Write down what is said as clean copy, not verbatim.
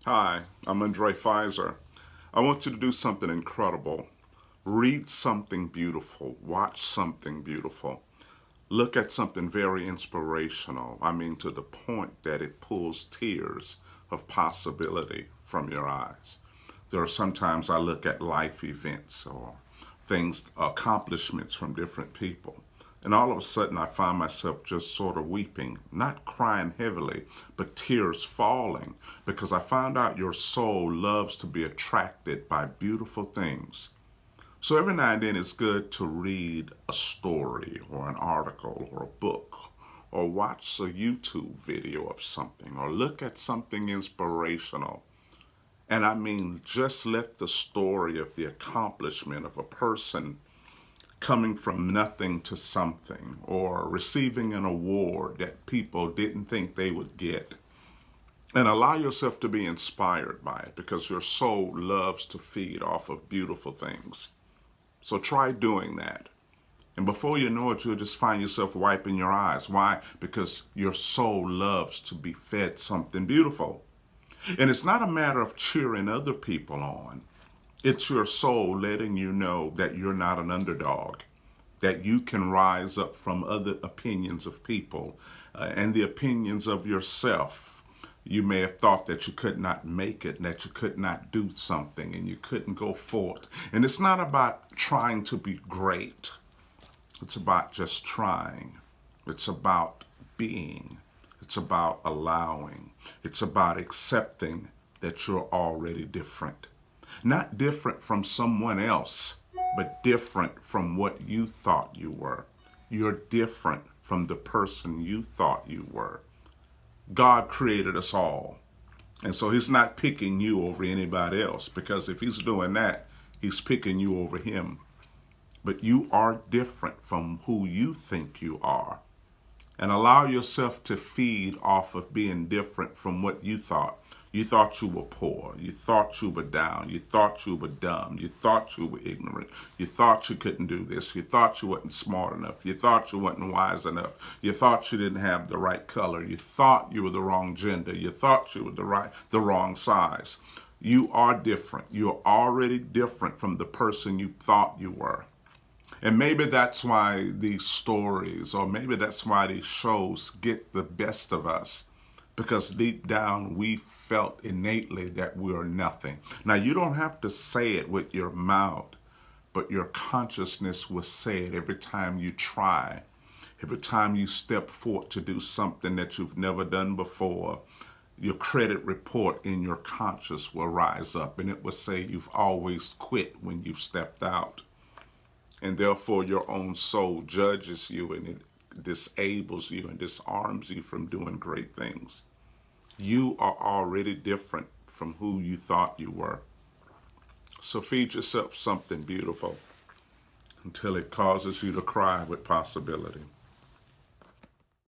Hi, I'm Dr. Fizer. I want you to do something incredible. Read something beautiful. Watch something beautiful. Look at something very inspirational. I mean, to the point that it pulls tears of possibility from your eyes. There are sometimes I look at life events or things, accomplishments from different people. And all of a sudden I find myself just sort of weeping, not crying heavily, but tears falling, because I found out your soul loves to be attracted by beautiful things. So every now and then it's good to read a story or an article or a book or watch a YouTube video of something or look at something inspirational. And I mean, just let the story of the accomplishment of a person coming from nothing to something or receiving an award that people didn't think they would get. And allow yourself to be inspired by it, because your soul loves to feed off of beautiful things. So try doing that. And before you know it, you'll just find yourself wiping your eyes. Why? Because your soul loves to be fed something beautiful. And it's not a matter of cheering other people on. It's your soul letting you know that you're not an underdog, that you can rise up from other opinions of people and the opinions of yourself. You may have thought that you could not make it, that you could not do something, and you couldn't go forward. And it's not about trying to be great. It's about just trying. It's about being. It's about allowing. It's about accepting that you're already different. Not different from someone else, but different from what you thought you were. You're different from the person you thought you were. God created us all. And so he's not picking you over anybody else, because if he's doing that, he's picking you over him. But you are different from who you think you are. And allow yourself to feed off of being different from what you thought. You thought you were poor. You thought you were down. You thought you were dumb. You thought you were ignorant. You thought you couldn't do this. You thought you weren't smart enough. You thought you weren't wise enough. You thought you didn't have the right color. You thought you were the wrong gender. You thought you were the wrong size. You are different. You're already different from the person you thought you were. And maybe that's why these stories, or maybe that's why these shows get the best of us, because deep down we felt innately that we are nothing. Now, you don't have to say it with your mouth, but your consciousness will say it every time you try, every time you step forward to do something that you've never done before. Your credit report in your conscious will rise up, and it will say you've always quit when you've stepped out. And therefore your own soul judges you, and it disables you and disarms you from doing great things. You are already different from who you thought you were. So feed yourself something beautiful until it causes you to cry with possibility.